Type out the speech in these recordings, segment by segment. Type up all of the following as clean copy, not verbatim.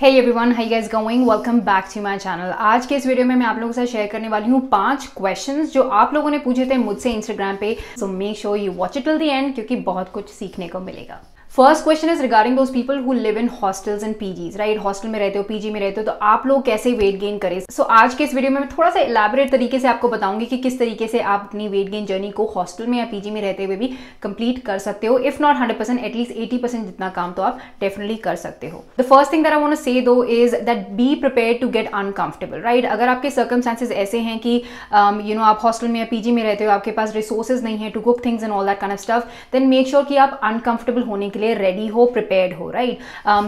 Hey everyone, how you guys going? Welcome back to my channel। आज के इस video में मैं आप लोगों के साथ शेयर करने वाली हूँ 5 क्वेश्चंस जो आप लोगों ने पूछे थे मुझसे इंस्टाग्राम पे। So make sure you watch it till the end क्योंकि बहुत कुछ सीखने को मिलेगा। First question is regarding those people who live in hostels and PGs, right? Hostel में रहते हो, पीजी में रहते हो, तो आप लोग कैसे वेट गेन करें। सो आज के इस वीडियो में मैं थोड़ा सा इलैबोरेट तरीके से आपको बताऊंगी कि किस तरीके से आप अपनी वेट गेन जर्नी को हॉस्टल में या पीजी में रहते हुए भी कंप्लीट कर सकते हो। इफ नॉट 100%, एटलीस्ट 80% जितना काम तो आप डेफिनेटली कर सकते हो। The first thing that I want to say though is that be prepared to get uncomfortable, right? अगर आपके सर्कमस्टांसेस ऐसे हैं कि आप हॉस्टल में या पीजी में रहते हो, आपके पास रिसोर्सेज नहीं है to cook things and all that kind of stuff, then make sure कि आप अनकंफर्टेबल होने के लिए रेडी हो, प्रिपेयर्ड हो, राइट?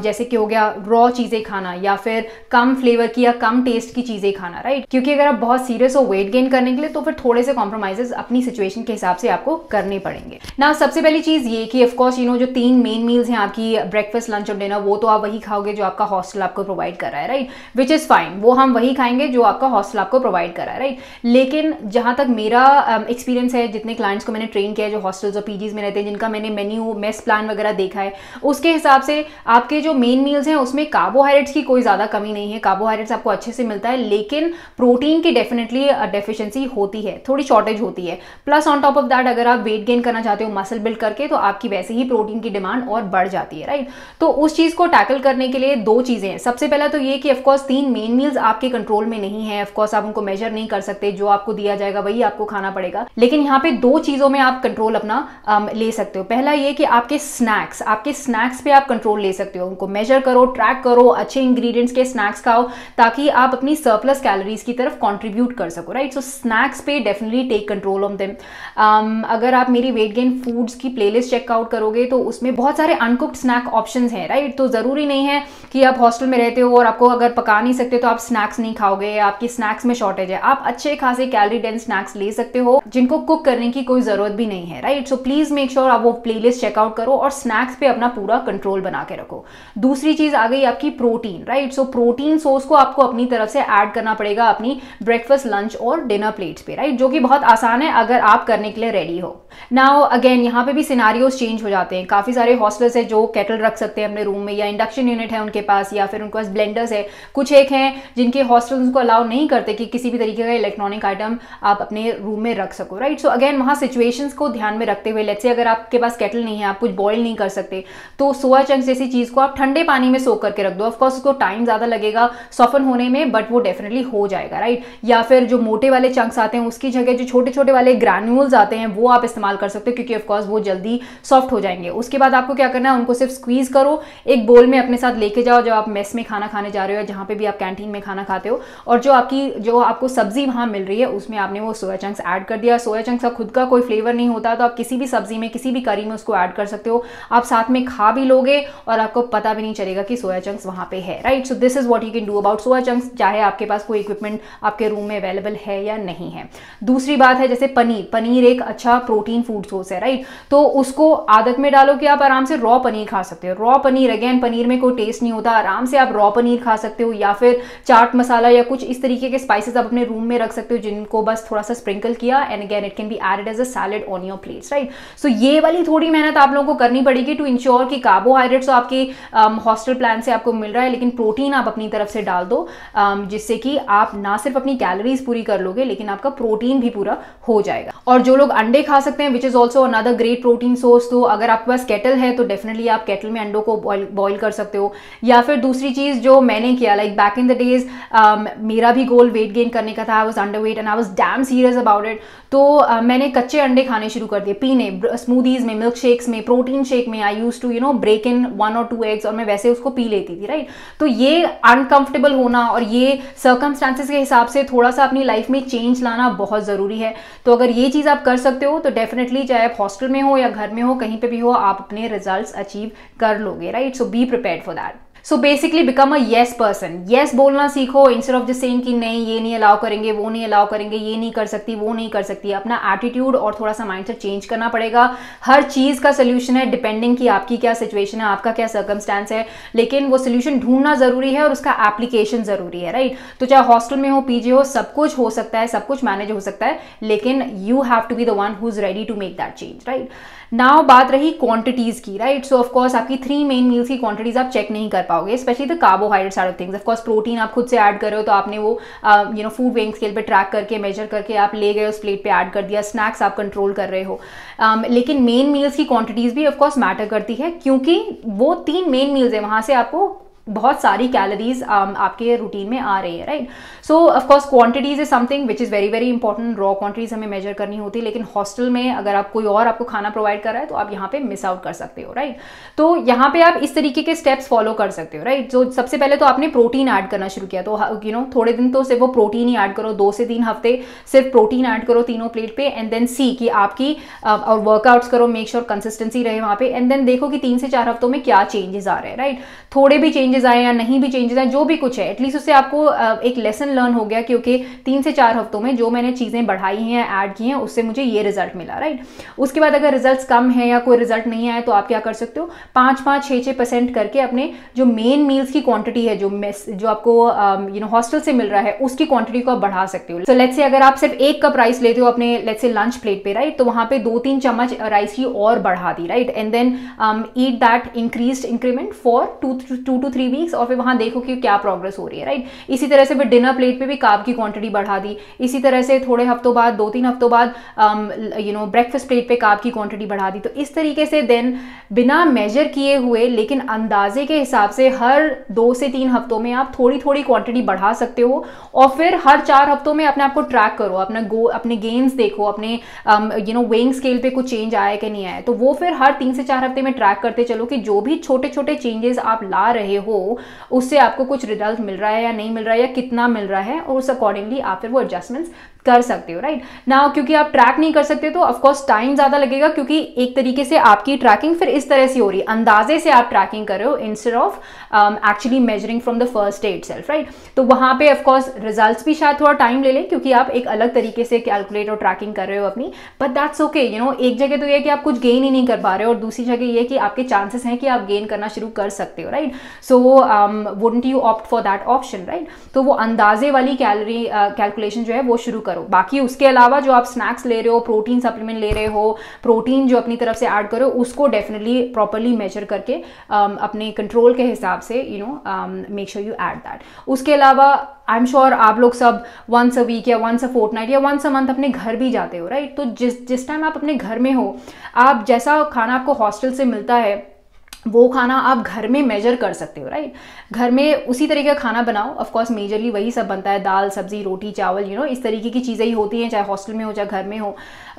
जैसे कि हो गया रॉ चीजें खाना या फिर कम फ्लेवर की या कम टेस्ट की चीजें खाना, राइट? क्योंकि अगर आप बहुत सीरियस हो वेट गेन करने के लिए तो फिर थोड़े से कॉम्प्रोमाइजेस अपनी सिचुएशन के हिसाब से आपको करने पड़ेंगे ना। सबसे पहली चीज ये कि ऑफ कोर्स जो 3 मेन मील्स हैं आपकी, ब्रेकफास्ट, लंच और डिनर, वो तो आप वही खाओगे जो आपका हॉस्टल आपको प्रोवाइड कर रहा है, राइट? विच इज फाइन, वो हम वही खाएंगे जो आपका हॉस्टल आपको प्रोवाइड कर रहा है, राइट? लेकिन जहां तक मेरा एक्सपीरियंस है, जितने क्लाइंट्स को मैंने ट्रेन किया है जो हॉस्टल्स और पीजीज में रहते हैं, जिनका मैंने मेन्यू, मेस प्लान वगैरह देखा है, उसके हिसाब से आपके जो मेन मील्स हैं उसमें कार्बोहाइड्रेट्स की कोई ज्यादा कमी नहीं है। कार्बोहाइड्रेट्स आपको अच्छे से मिलता है, लेकिन प्रोटीन की डेफिनेटली डेफिशिएंसी होती है, थोड़ी शॉर्टेज होती है। Plus on top of that अगर आप वेट गेन करना चाहते हो मसल बिल्ड करके, तो आपकी वैसे ही प्रोटीन की डिमांड और बढ़ जाती है, राइट? तो उस चीज को टैकल करने के लिए 2 चीजें हैं। सबसे पहला तो ये कि ऑफकोर्स 3 मेन मील्स आपके कंट्रोल में नहीं है, ऑफकोर्स आप उनको मेजर नहीं कर सकते, जो आपको दिया जाएगा वही आपको खाना पड़ेगा। लेकिन यहाँ पे 2 चीजों में आप कंट्रोल अपना ले सकते हो। पहला ये कि आपके स्नैक्स पे आप कंट्रोल ले सकते हो, उनको मेजर करो, ट्रैक करो, अच्छे इंग्रेडिएंट्स के स्नैक्स खाओ ताकि आप अपनी सरप्लस कैलोरीज की तरफ कंट्रीब्यूट कर सको, राइट? सो स्नैक्स पे definitely take control on them. अगर आप मेरी वेट गेन फूड्स की प्लेलिस्ट चेकआउट करोगे तो उसमें बहुत सारे अनकुक्ड स्नैक ऑप्शंस हैं, राइट? तो जरूरी नहीं है कि आप हॉस्टल में रहते हो और आपको अगर पका नहीं सकते तो आप स्नैक्स नहीं खाओगे, आपकी स्नैक्स में शॉर्टेज है। आप अच्छे खासे कैलोरी डेंस स्नैक्स ले सकते हो जिनको कुक करने की कोई जरूरत भी नहीं है, right? So please make sure आप वो प्लेलिस्ट चेकआउट करो और स्नैक्स पे अपना पूरा कंट्रोल बना के रखो। दूसरी चीज आ गई आपकी protein, right? So protein source को आपको अपनी तरफ से ऐड करना पड़ेगा अपनी ब्रेकफास्ट, लंच और डिनर प्लेट्स पे, राइट? जो कि बहुत आसान है अगर आप करने के लिए रेडी हो। नाउ अगेन यहाँ पे भी सिनारियोज चेंज हो जाते हैं। काफी सारे हॉस्टल्स है जो केटल रख सकते हैं अपने रूम में, या इंडक्शन यूनिट है उनके पास, या फिर उनके पास ब्लेंडर्स है। कुछ एक हैं जिनके हॉस्टल्स उनको अलाउ नहीं करते कि किसी भी तरीके का इलेक्ट्रॉनिक आइटम आप अपने रूम में रख सको, राइट? सो अगेन वहां सिचुएशंस को ध्यान में रखते हुए, लेट्स से अगर आपके पास केटल नहीं है, आप कुछ बॉयल नहीं कर सकते, तो सोया चंक्स जैसी चीज को आप ठंडे पानी में सोक करके रख दो। ऑफ कोर्स उसको टाइम ज्यादा लगेगा सॉफ्टन होने में, बट वो डेफिनेटली हो जाएगा, राइट? या फिर जो मोटे वाले चंक्स आते हैं उसकी जगह जो छोटे छोटे वाले ग्रैन्यूल्स आते हैं वो आप इस्तेमाल कर सकते हो, क्योंकि ऑफ कोर्स वो जल्दी सॉफ्ट हो जाएंगे। उसके बाद आपको क्या करना है, उनको सिर्फ स्क्वीज करो, एक बोल में अपने साथ लेके जाओ जब आप मेस में खाना खाने जा रहे हो या जहां पे भी आप कैंटीन में खाना खाते हो, और जो आपको सब्जी वहां मिल रही है उसमें आपने वो सोया चंक्स ऐड कर दिया। सोया चंक्स का खुद का कोई फ्लेवर नहीं होता, तो आप किसी भी सब्जी में, किसी भी करी में उसको ऐड कर सकते हो। आप साथ में खा भी लोगे और आपको पता भी नहीं चलेगा कि सोया चंक्स वहां पे है, right? So this is what you can do about soya chunks, चाहे आपके पास कोई इक्विपमेंट आपके रूम में अवेलेबल है या नहीं है। दूसरी बात है जैसे पनीर एक अच्छा प्रोटीन फूड सोर्स है, राइट? तो उसको आदत में डालो कि आप आराम से रॉ पनीर खा सकते हो। रॉ पनीर, अगेन पनीर में कोई टेस्ट नहीं होता, आराम से आप रॉ पनीर खा सकते हो, या फिर चाट मसाला या कुछ इस तरीके के स्पाइसेस आप अपने रूम में रख सकते हो जिनको बस थोड़ा सा स्प्रिंकल किया, and again it can be added as a salad on your plates, right? So ये वाली थोड़ी मेहनत आप लोगों को करनी पड़ेगी टू इंश्योर कि कार्बोहाइड्रेट्स आपके हॉस्टल प्लान से आपको मिल रहा है, लेकिन प्रोटीन आप अपनी तरफ से डाल दो, जिससे कि आप ना सिर्फ अपनी कैलोरीज पूरी कर लोगे लेकिन आपका प्रोटीन भी पूरा हो जाएगा। और जो लोग अंडे खा सकते हैं, which is also another great protein source, तो अगर आपके पास केटल है तो डेफिनेटली आप केटल में अंडों को बॉईल कर सकते हो। या फिर दूसरी चीज जो मैंने किया, like back in the days मेरा भी गोल वेट गेन करने का था, I was underweight and I was dam serious about it. तो मैंने कच्चे अंडे खाने शुरू कर दिए, पीने, स्मूदीज में, मिल्क शेक्स में, प्रोटीन शेक में। I used to break in 1 or 2 eggs और मैं वैसे उसको पी लेती थी, राइट? तो ये अनकंफर्टेबल होना और ये सर्कमस्टांसेस के हिसाब से थोड़ा सा अपनी लाइफ में चेंज लाना बहुत जरूरी है। तो अगर ये चीज आप कर सकते हो तो डेफिनेटली, चाहे आप हॉस्टल में हो या घर में हो, कहीं पे भी हो, आप अपने रिजल्ट्स अचीव कर लोगे, right? So be prepared for that. So basically become a yes person. Yes बोलना सीखो इंस्टेड ऑफ जस्ट सेइंग कि नहीं ये नहीं अलाउ करेंगे, वो नहीं अलाउ करेंगे, ये नहीं कर सकती, वो नहीं कर सकती। अपना एटीट्यूड और थोड़ा सा माइंडसेट चेंज करना पड़ेगा। हर चीज का सोल्यूशन है डिपेंडिंग कि आपकी क्या सिचुएशन है, आपका क्या सर्कमस्टांस है, लेकिन वो सोल्यूशन ढूंढना जरूरी है और उसका एप्लीकेशन जरूरी है, राइट? तो चाहे हॉस्टल में हो, पीजी हो, सब कुछ हो सकता है, सब कुछ मैनेज हो सकता है, लेकिन you have to be the one who is ready to make that change, right? Now बात रही क्वांटिटीज की, राइट। सो ऑफकोर्स आपकी 3 मेन मील्स की क्वांटिटीज आप चेक नहीं कर पाओगे, specially the carbohydrate side of things. Of course protein आप खुद से ऐड कर रहे हो तो आपने वो फूड वेइंग स्केल पे ट्रैक करके मेजर करके आप ले गए, उस प्लेट पे ऐड कर दिया। स्नैक्स आप कंट्रोल कर रहे हो, लेकिन मेन मील्स की क्वांटिटीज भी ऑफकोर्स मैटर करती है, क्योंकि वो 3 मेन मील्स है, वहां से आपको बहुत सारी कैलोरीज आपके रूटीन में आ रही है, right. So of course quantities is something which is very very important. Raw quantities हमें मेजर करनी होती है, लेकिन हॉस्टल में अगर आप कोई और आपको खाना प्रोवाइड कर रहा है तो आप यहाँ पे मिस आउट कर सकते हो, राइट। तो यहाँ पे आप इस तरीके के स्टेप्स फॉलो कर सकते हो, राइट। जो सबसे पहले तो आपने प्रोटीन ऐड करना शुरू किया, तो थोड़े दिन तो सिर्फ वो प्रोटीन ही ऐड करो, 2 से 3 हफ्ते सिर्फ प्रोटीन ऐड करो तीनों प्लेट पे, एंड देन सी कि आपकी और वर्कआउट्स करो, मेक श्योर कंसिस्टेंसी रहे वहाँ पे, एंड देन देखो कि 3 से 4 हफ्तों में क्या चेंजेस आ रहे हैं, राइट। थोड़े भी चेंजेस आए या नहीं भी चेंजेस आए, जो भी कुछ है, एटलीस्ट उससे आपको एक लेसन लर्न हो गया कि ओके 3 से 4 हफ्तों में जो मैंने चीजें बढ़ाई हैं, ऐड की हैं, उससे मुझे ये रिजल्ट मिला, राइट। उसके बाद अगर रिजल्ट्स कम है या कोई रिजल्ट नहीं आया तो आप क्या कर सकते हो, 5-5, 6-6% करके अपने जो मेन मील्स की क्वांटिटी है, जो आपको हॉस्टल से मिल रहा है, उसकी क्वांटिटी को आप बढ़ा सकते हो। सो लेट्स से अगर आप सिर्फ 1 कप राइस लेते हो अपने लेट्स से लंच प्लेट पे, राइट, तो वहां पे 2-3 चम्मच राइस की और बढ़ा दी, right, and then eat that increased increment for 2 to 3 weeks, और फिर वहां देखो कि क्या प्रोग्रेस हो रही है, राइट। इसी तरह से फिर डिनर प्लेट पे भी कार्ब की क्वांटिटी बढ़ा दी, इसी तरह से थोड़े हफ्तों बाद 2-3 हफ्तों बाद ब्रेकफास्ट प्लेट पे कार्ब की क्वांटिटी बढ़ा दी। तो इस तरीके से देन बिना मेजर किए हुए लेकिन अंदाजे के हिसाब से हर 2 से 3 हफ्तों में आप थोड़ी थोड़ी क्वांटिटी बढ़ा सकते हो, और फिर हर 4 हफ्तों में अपने आप को ट्रैक करो, अपने गेन्स देखो, अपने वेइंग स्केल पे कुछ चेंज आया कि नहीं आया, तो वो फिर हर 3 से 4 हफ्ते में ट्रैक करते चलो कि जो भी छोटे छोटे चेंजेस आप ला रहे हो उससे आपको कुछ रिजल्ट मिल रहा है या नहीं मिल रहा है, या कितना मिल रहा है, और उस अकॉर्डिंगली आप फिर वो एडजस्टमेंट्स कर सकते हो, राइट। नाउ क्योंकि आप ट्रैक नहीं कर सकते तो ऑफकोर्स टाइम ज्यादा लगेगा, क्योंकि एक तरीके से आपकी ट्रैकिंग फिर इस तरह से हो रही है, अंदाजे से आप ट्रैकिंग कर रहे हो instead of actually measuring from the first day itself, right. तो वहां पे ऑफकोर्स रिजल्ट्स भी शायद थोड़ा टाइम ले ले, क्योंकि आप एक अलग तरीके से कैलकुलेट और ट्रैकिंग कर रहे हो अपनी, बट दैट्स ओके। एक जगह तो ये कि आप कुछ गेन ही नहीं कर पा रहे हो, और दूसरी जगह ये कि आपके चांसेस हैं कि आप गेन करना शुरू कर सकते हो, right. So wouldn't you opt for that option, right. तो वो अंदाजे वाली कैलोरी कैलकुलेशन जो है वो शुरू करो। बाकी उसके अलावा जो आप स्नैक्स ले रहे हो, प्रोटीन सप्लीमेंट ले रहे हो, प्रोटीन जो अपनी तरफ से ऐड करो, उसको डेफिनेटली प्रॉपरली मेजर करके अपने कंट्रोल के हिसाब से make sure you add that. उसके अलावा आई एम श्योर आप लोग सब वंस अ वीक या वंस अ फोर्टनाइट या वंस अ मंथ अपने घर भी जाते हो, राइट। तो जिस टाइम आप अपने घर में हो, आप जैसा खाना आपको हॉस्टल से मिलता है वो खाना आप घर में मेजर कर सकते हो, राइट। घर में उसी तरीके का खाना बनाओ, ऑफ कोर्स मेजरली वही सब बनता है, दाल सब्जी रोटी चावल, इस तरीके की चीज़ें ही होती हैं, चाहे हॉस्टल में हो चाहे घर में हो।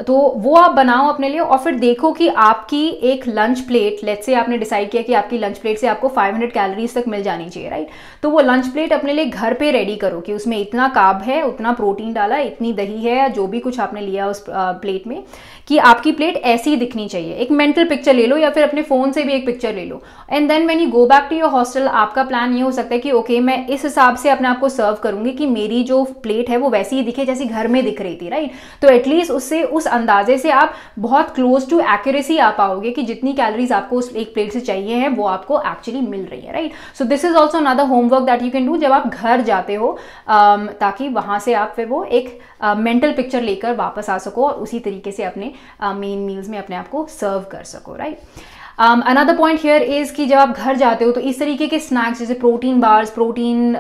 तो वो आप बनाओ अपने लिए, और फिर देखो कि आपकी एक लंच प्लेट, लेट्स से आपने डिसाइड किया कि आपकी लंच प्लेट से आपको 500 कैलोरीज तक मिल जानी चाहिए, राइट। तो वो लंच प्लेट अपने लिए घर पे रेडी करो कि उसमें इतना कार्ब है, उतना प्रोटीन डाला, इतनी दही है, या जो भी कुछ आपने लिया उस प्लेट में, कि आपकी प्लेट ऐसी ही दिखनी चाहिए। एक मेंटल पिक्चर ले लो, या फिर अपने फोन से भी एक पिक्चर ले लो, and then when you go back to your hostel, आपका प्लान ये हो सकता है कि ओके मैं इस हिसाब से अपने आप को सर्व करूंगी कि मेरी जो प्लेट है वो वैसी ही दिखे जैसी घर में दिख रही थी, राइट। तो एटलीस्ट उससे उस अंदाजे से आप बहुत क्लोज टू एक्यूरेसी आ पाओगे कि जितनी कैलोरीज आपको उस एक प्लेट से चाहिए है वो आपको एक्चुअली मिल रही है, right. So this is also another homework that you can do जब आप घर जाते हो, ताकि वहां से आप फिर वो एक मेंटल पिक्चर लेकर वापस आ सको और उसी तरीके से अपने मेन मील्स में अपने आप को सर्व कर सको, right. Another point here is कि जब आप घर जाते हो तो इस तरीके के स्नैक्स जैसे protein bars, protein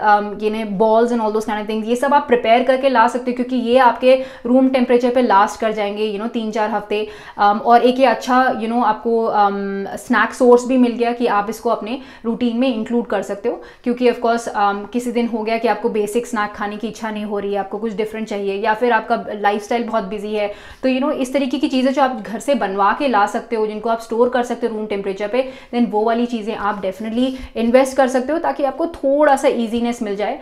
balls and all those kind of things, ये सब आप प्रिपेयर करके ला सकते हो, क्योंकि ये आपके रूम टेम्परेचर पे लास्ट कर जाएंगे 3-4 हफ्ते। और एक ये अच्छा आपको स्नैक सोर्स भी मिल गया कि आप इसको अपने रूटीन में इंक्लूड कर सकते हो, क्योंकि ऑफकोर्स किसी दिन हो गया कि आपको बेसिक स्नैक खाने की इच्छा नहीं हो रही है, आपको कुछ डिफरेंट चाहिए, या फिर आपका लाइफस्टाइल बहुत बिजी है, तो इस तरीके की चीज़ें जो आप घर से बनवा के ला सकते हो, जिनको आप स्टोर कर सकते हो रूम टेम्परेचर पे, देन वो वाली चीजें आप डेफिनेटली इन्वेस्ट कर सकते हो, ताकि आपको थोड़ा सा इजीनेस मिल जाए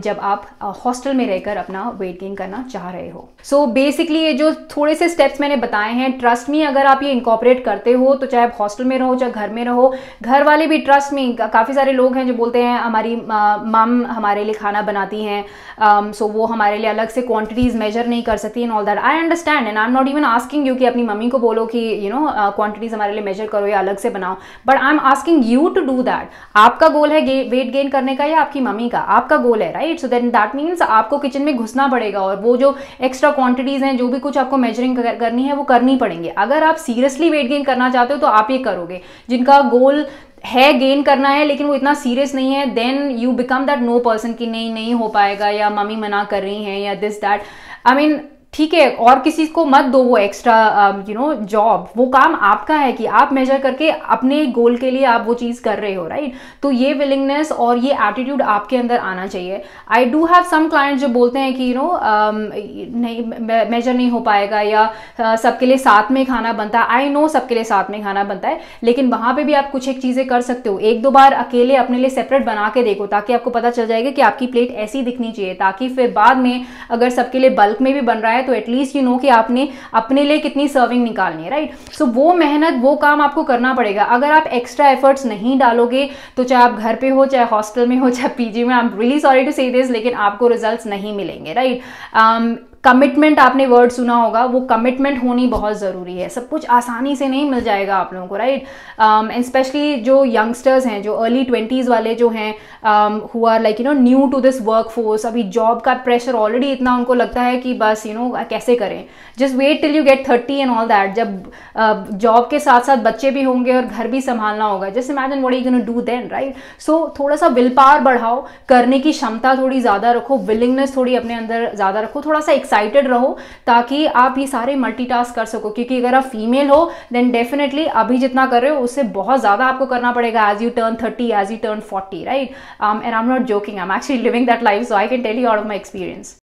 जब आप हॉस्टल में रहकर अपना वेट गेन करना चाह रहे हो। सो बेसिकली ये जो थोड़े से स्टेप्स मैंने बताए हैं, ट्रस्ट मी अगर आप ये इनकॉर्पोरेट करते हो तो चाहे आप हॉस्टल में रहो चाहे घर में रहो, घर वाले भी ट्रस्ट मी, काफी सारे लोग हैं जो बोलते हैं हमारी मम हमारे लिए खाना बनाती हैं, सो वो हमारे लिए अलग से क्वांटिटीज मेजर नहीं कर सकती and all that. I understand and I am not even asking you कि अपनी मम्मी को बोलो कि क्वांटिटीज हमारे लिए मेजर करो या अलग से बनाओ, but I am asking you to do that. आपका गोल है वेट गेन करने का या आपकी मम्मी का? आपका गोल है, right? So then that means आपको किचन में घुसना पड़ेगा और वो जो एक्स्ट्रा क्वांटिटीज हैं, जो भी कुछ आपको मेजरिंग करनी है, वो करनी पड़ेंगे। अगर आप सीरियसली वेट गेन करना चाहते हो तो आप ये करोगे। जिनका गोल है गेन करना है लेकिन वो इतना सीरियस नहीं है, then you become that no person कि नहीं हो पाएगा, या मम्मी मना कर रही हैं, या दिस दैट। आई मीन ठीक है, और किसी को मत दो वो एक्स्ट्रा जॉब। वो काम आपका है कि आप मेजर करके अपने गोल के लिए आप वो चीज़ कर रहे हो, राइट? तो ये विलिंगनेस और ये एटीट्यूड आपके अंदर आना चाहिए। I do have some clients जो बोलते हैं कि नहीं मेजर नहीं हो पाएगा, या सबके लिए साथ में खाना बनता है। आई नो सबके लिए साथ में खाना बनता है, लेकिन वहाँ पर भी आप कुछ एक चीज़ें कर सकते हो। एक दो बार अकेले अपने लिए सेपरेट बना के देखो, ताकि आपको पता चल जाएगा कि आपकी प्लेट ऐसी दिखनी चाहिए, ताकि फिर बाद में अगर सबके लिए बल्क में भी बन रहा है तो एटलीस्ट यू नो कि आपने अपने लिए कितनी सर्विंग निकालनी है, राइट? सो वो मेहनत, वो काम आपको करना पड़ेगा। अगर आप एक्स्ट्रा एफर्ट्स नहीं डालोगे तो चाहे आप घर पे हो, चाहे हॉस्टल में हो, चाहे पीजी में, I am really sorry to say this, लेकिन आपको रिजल्ट्स नहीं मिलेंगे, राइट? कमिटमेंट, आपने वर्ड सुना होगा, वो कमिटमेंट होनी बहुत ज़रूरी है। सब कुछ आसानी से नहीं मिल जाएगा आप लोगों को, राइट? स्पेशली जो यंगस्टर्स हैं, जो अर्ली 20s वाले जो हैं, who are like new to this work force, अभी जॉब का प्रेशर ऑलरेडी इतना उनको लगता है कि बस कैसे करें। Just wait till you get 30 and all that. जब जॉब के साथ साथ बच्चे भी होंगे और घर भी संभालना होगा, just imagine what are you gonna do then, right? So थोड़ा सा विल पावर बढ़ाओ, करने की क्षमता थोड़ी ज़्यादा रखो, विलिंगनेस थोड़ी अपने अंदर ज़्यादा रखो, थोड़ा सा एक्साइटेड रहो, ताकि आप ये सारे मल्टीटास्क कर सको। क्योंकि अगर आप फीमेल हो देन डेफिनेटली अभी जितना कर रहे हो उससे बहुत ज़्यादा आपको करना पड़ेगा as you turn 30, as you turn 40, right? And I am not joking, I am actually living that life, so I can tell you out of my experience.